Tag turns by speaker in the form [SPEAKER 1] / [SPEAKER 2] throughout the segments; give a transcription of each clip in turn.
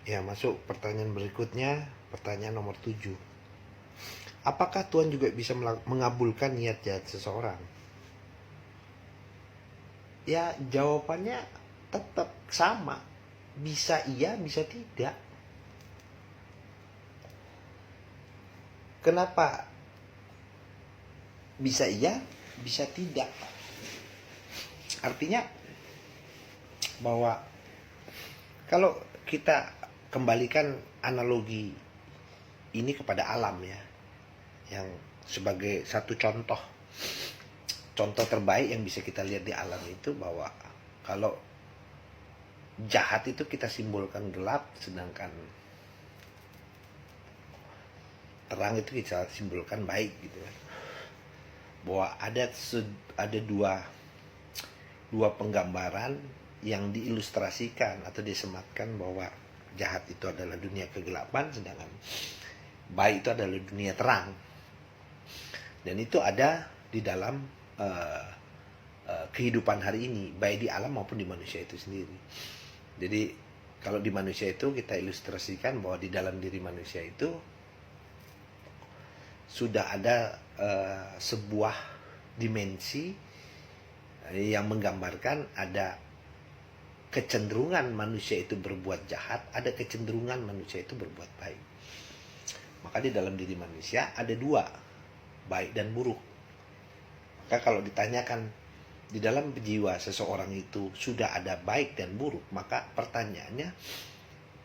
[SPEAKER 1] Ya, masuk pertanyaan berikutnya, pertanyaan nomor 7. Apakah Tuhan juga bisa mengabulkan niat jahat seseorang? Ya, jawabannya tetap sama. Bisa iya, bisa tidak. Kenapa bisa iya, bisa tidak? Artinya bahwa kalau kita kembalikan analogi ini kepada alam ya, yang sebagai satu contoh terbaik yang bisa kita lihat di alam itu bahwa kalau jahat itu kita simbolkan gelap, sedangkan terang itu kita simbolkan baik gitu kan. Bahwa ada dua penggambaran yang diilustrasikan atau disematkan bahwa jahat itu adalah dunia kegelapan, sedangkan baik itu adalah dunia terang. Dan itu ada di dalam kehidupan hari ini, baik di alam maupun di manusia itu sendiri. Jadi kalau di manusia itu kita ilustrasikan bahwa di dalam diri manusia itu sudah ada sebuah dimensi yang menggambarkan ada kecenderungan manusia itu berbuat jahat, ada kecenderungan manusia itu berbuat baik. Maka di dalam diri manusia ada dua, baik dan buruk. Maka kalau ditanyakan di dalam jiwa seseorang itu sudah ada baik dan buruk, maka pertanyaannya,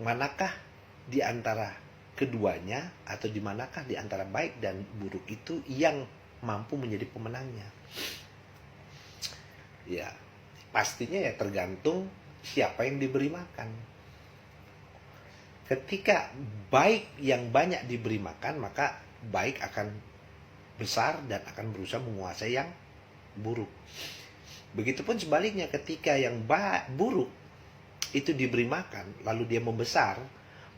[SPEAKER 1] manakah di antara keduanya atau di manakah di antara baik dan buruk itu yang mampu menjadi pemenangnya? Ya, pastinya ya tergantung siapa yang diberi makan. Ketika baik yang banyak diberi makan, maka baik akan besar dan akan berusaha menguasai yang buruk. Begitupun sebaliknya, ketika yang buruk itu diberi makan, lalu dia membesar,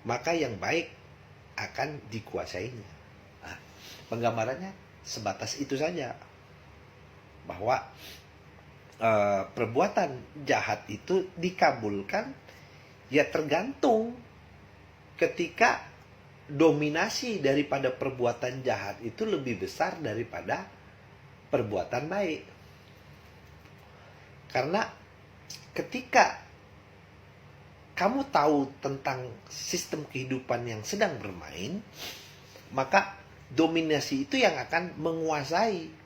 [SPEAKER 1] maka yang baik akan dikuasainya. Nah, penggambarannya sebatas itu saja, bahwa perbuatan jahat itu dikabulkan ya tergantung ketika dominasi daripada perbuatan jahat itu lebih besar daripada perbuatan baik. Karena ketika kamu tahu tentang sistem kehidupan yang sedang bermain, maka dominasi itu yang akan menguasai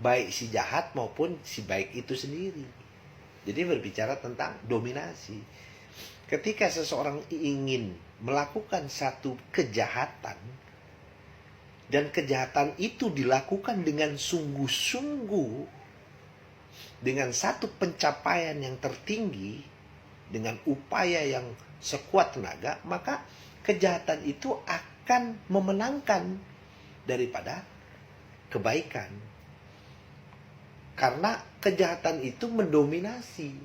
[SPEAKER 1] baik si jahat maupun si baik itu sendiri. Jadi berbicara tentang dominasi. Ketika seseorang ingin melakukan satu kejahatan, dan kejahatan itu dilakukan dengan sungguh-sungguh, dengan satu pencapaian yang tertinggi, dengan upaya yang sekuat tenaga, maka kejahatan itu akan memenangkan daripada kebaikan. Karena kejahatan itu mendominasi.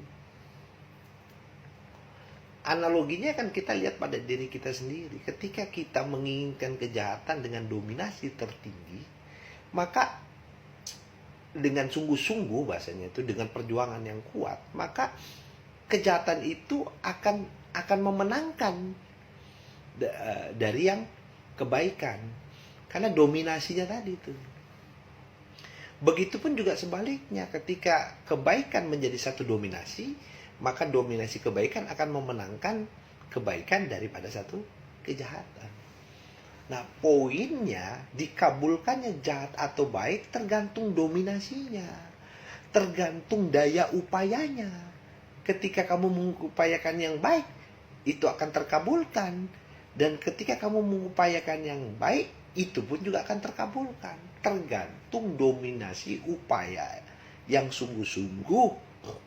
[SPEAKER 1] Analoginya kan kita lihat pada diri kita sendiri. Ketika kita menginginkan kejahatan dengan dominasi tertinggi, maka dengan sungguh-sungguh, bahasanya itu dengan perjuangan yang kuat, maka kejahatan itu akan memenangkan dari yang kebaikan. Karena dominasinya tadi itu. Begitupun juga sebaliknya, ketika kebaikan menjadi satu dominasi, maka dominasi kebaikan akan memenangkan kebaikan daripada satu kejahatan. Nah, poinnya dikabulkannya jahat atau baik tergantung dominasinya, tergantung daya upayanya. Ketika kamu mengupayakan yang baik, itu akan terkabulkan. Dan ketika kamu mengupayakan yang baik, itu pun juga akan terkabulkan. Tergantung dominasi upaya yang sungguh-sungguh,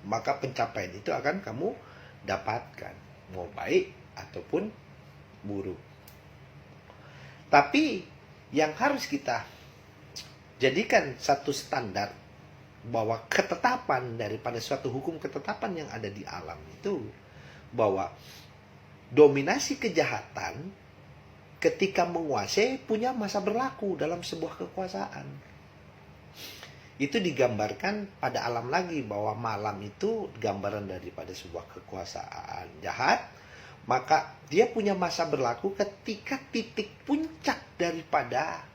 [SPEAKER 1] maka pencapaian itu akan kamu dapatkan, mau baik ataupun buruk. Tapi yang harus kita jadikan satu standar, bahwa ketetapan daripada suatu hukum ketetapan yang ada di alam itu, bahwa dominasi kejahatan ketika menguasai punya masa berlaku dalam sebuah kekuasaan. Itu digambarkan pada alam lagi, bahwa malam itu gambaran daripada sebuah kekuasaan jahat, maka dia punya masa berlaku ketika titik puncak daripada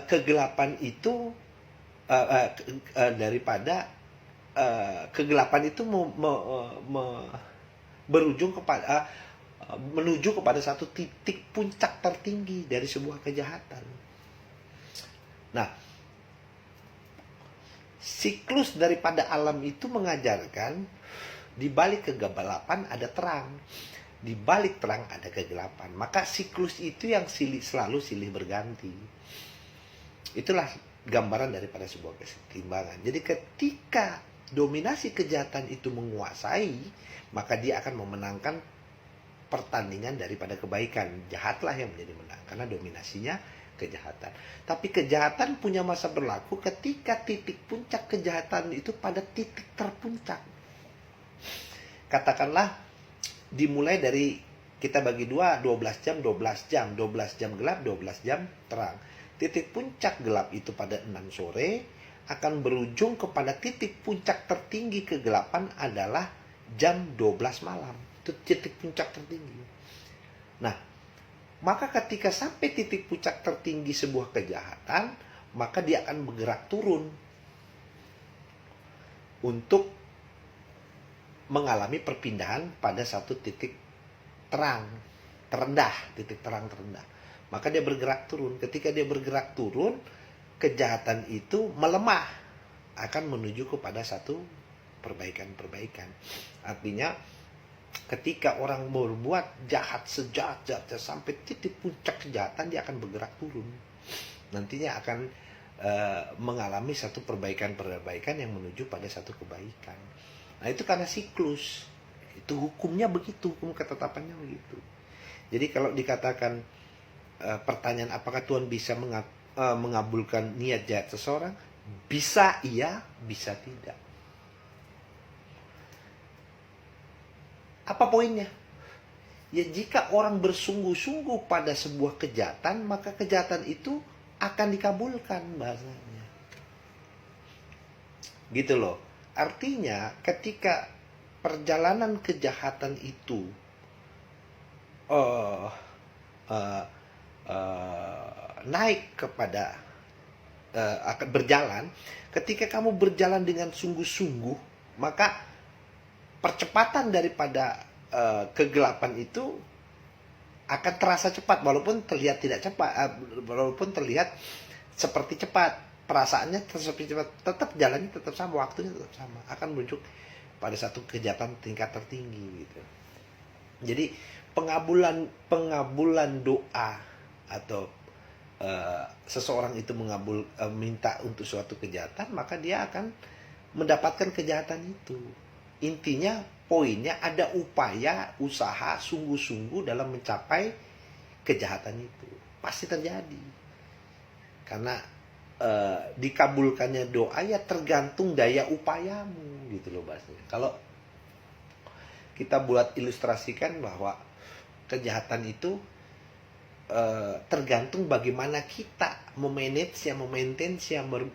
[SPEAKER 1] kegelapan itu kegelapan itu berujung kepada menuju kepada satu titik puncak tertinggi dari sebuah kejahatan. Nah, siklus daripada alam itu mengajarkan di balik kegelapan ada terang, di balik terang ada kegelapan. Maka siklus itu yang selalu silih berganti. Itulah gambaran daripada sebuah keseimbangan. Jadi ketika dominasi kejahatan itu menguasai, maka dia akan memenangkan pertandingan daripada kebaikan. Jahatlah yang menjadi menang karena dominasinya kejahatan. Tapi kejahatan punya masa berlaku ketika titik puncak kejahatan itu pada titik terpuncak. Katakanlah dimulai dari kita bagi 12 jam, 12 jam, 12 jam gelap, 12 jam terang. Titik puncak gelap itu pada 6 sore akan berujung kepada titik puncak tertinggi kegelapan adalah jam 12 malam. Itu titik puncak tertinggi. Nah, maka ketika sampai titik puncak tertinggi sebuah kejahatan, maka dia akan bergerak turun untuk mengalami perpindahan pada satu titik terang terendah, titik terang terendah. Maka dia bergerak turun. Ketika dia bergerak turun, kejahatan itu melemah, akan menuju kepada satu perbaikan-perbaikan. Artinya ketika orang berbuat jahat sejahat-jahatnya sampai titik puncak kejahatan, dia akan bergerak turun. Nantinya akan mengalami satu perbaikan-perbaikan yang menuju pada satu kebaikan. Nah, itu karena siklus. Itu hukumnya begitu, hukum ketetapannya begitu. Jadi kalau dikatakan pertanyaan apakah Tuhan bisa mengabulkan niat jahat seseorang? Bisa iya, bisa tidak. Apa poinnya? Ya jika orang bersungguh-sungguh pada sebuah kejahatan, maka kejahatan itu akan dikabulkan bahasanya. Gitu loh. Artinya ketika perjalanan kejahatan itu naik kepada akan berjalan, ketika kamu berjalan dengan sungguh-sungguh, maka percepatan daripada kegelapan itu akan terasa cepat, walaupun terlihat tidak cepat, walaupun terlihat seperti cepat, perasaannya seperti cepat, tetap jalannya tetap sama, waktunya tetap sama, akan menuju pada satu kejahatan tingkat tertinggi gitu. Jadi pengabulan doa atau seseorang itu minta untuk suatu kejahatan, maka dia akan mendapatkan kejahatan itu. Intinya, poinnya ada upaya, usaha, sungguh-sungguh dalam mencapai kejahatan itu. Pasti terjadi. Karena dikabulkannya doa ya tergantung daya upayamu, gitu loh bahasanya. Kalau kita buat ilustrasikan bahwa kejahatan itu tergantung bagaimana kita memanage,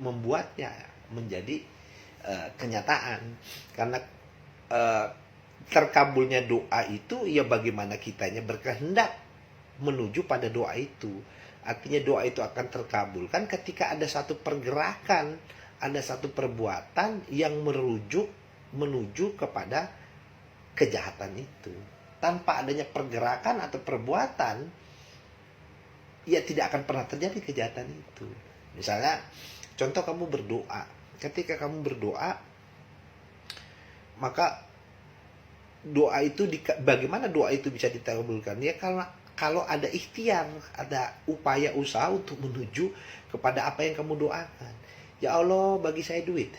[SPEAKER 1] membuatnya menjadi kenyataan. Karena terkabulnya doa itu ya bagaimana kitanya berkehendak menuju pada doa itu. Artinya doa itu akan terkabulkan ketika ada satu pergerakan, ada satu perbuatan yang menuju kepada kejahatan itu. Tanpa adanya pergerakan atau perbuatan, ya tidak akan pernah terjadi kejahatan itu. Misalnya, contoh kamu berdoa. Ketika kamu berdoa, maka doa itu bagaimana doa itu bisa dikabulkan? Ya kalau ada ikhtiar, ada upaya usaha untuk menuju kepada apa yang kamu doakan. Ya Allah, bagi saya duit.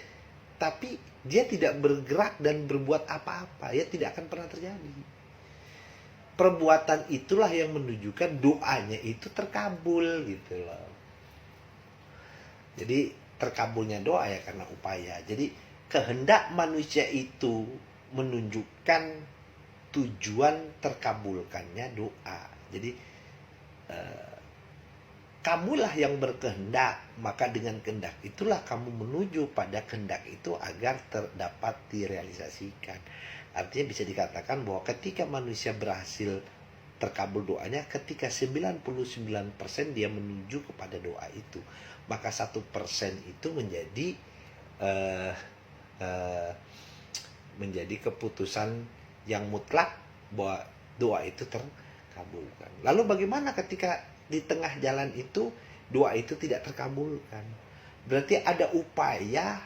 [SPEAKER 1] Tapi dia tidak bergerak dan berbuat apa-apa, ya tidak akan pernah terjadi. Perbuatan itulah yang menunjukkan doanya itu terkabul gitu loh. Jadi terkabulnya doa ya karena upaya. Jadi kehendak manusia itu menunjukkan tujuan terkabulkannya doa. Jadi kamulah yang berkehendak, maka dengan kehendak itulah kamu menuju pada kehendak itu agar dapat direalisasikan. Artinya bisa dikatakan bahwa ketika manusia berhasil terkabul doanya, ketika 99% dia menuju kepada doa itu, maka 1% itu menjadi keputusan yang mutlak bahwa doa itu terkabulkan. Lalu bagaimana ketika di tengah jalan itu doa itu tidak terkabulkan? Berarti ada upaya,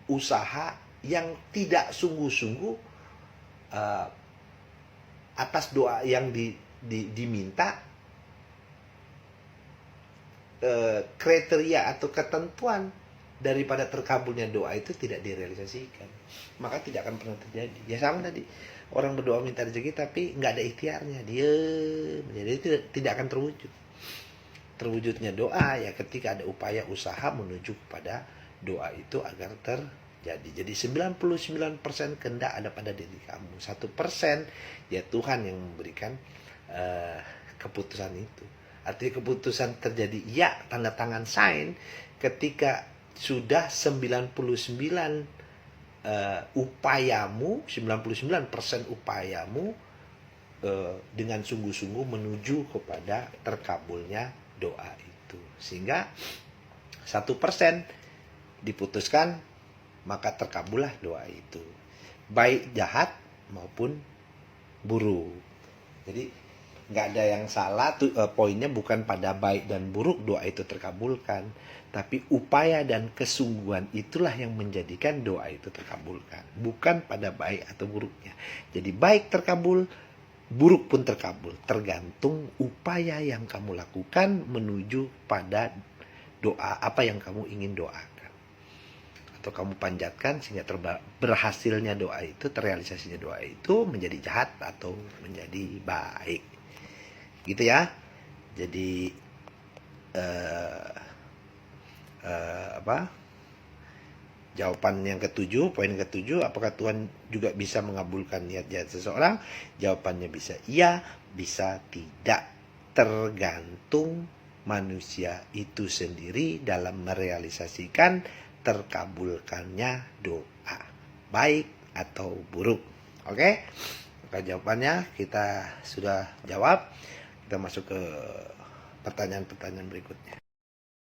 [SPEAKER 1] usaha yang tidak sungguh-sungguh atas doa yang diminta, kriteria atau ketentuan daripada terkabulnya doa itu tidak direalisasikan, maka tidak akan pernah terjadi. Ya sama tadi, orang berdoa minta rezeki tapi nggak ada ikhtiarnya, dia jadi tidak akan terwujud. Terwujudnya doa ya ketika ada upaya usaha menuju kepada doa itu agar terjadi. Jadi 99% kehendak ada pada diri kamu, 1% ya Tuhan yang memberikan keputusan itu. Artinya keputusan terjadi ya, tanda tangan sign, ketika sudah 99% upayamu dengan sungguh-sungguh menuju kepada terkabulnya doa itu. Sehingga 1% diputuskan, maka terkabullah doa itu, baik jahat maupun buruk. Jadi nggak ada yang salah tuh, poinnya bukan pada baik dan buruk doa itu terkabulkan, tapi upaya dan kesungguhan itulah yang menjadikan doa itu terkabulkan, bukan pada baik atau buruknya. Jadi baik terkabul, buruk pun terkabul, tergantung upaya yang kamu lakukan menuju pada doa apa yang kamu ingin doakan atau kamu panjatkan, sehingga berhasilnya doa itu, terrealisasinya doa itu menjadi jahat atau menjadi baik, gitu ya. Jadi jawaban yang ketujuh, poin ketujuh, apakah Tuhan juga bisa mengabulkan niat jahat seseorang? Jawabannya bisa iya, bisa tidak, tergantung manusia itu sendiri dalam merealisasikan terkabulkannya doa, baik atau buruk. Oke? Maka jawabannya kita sudah jawab. Kita masuk ke pertanyaan-pertanyaan berikutnya.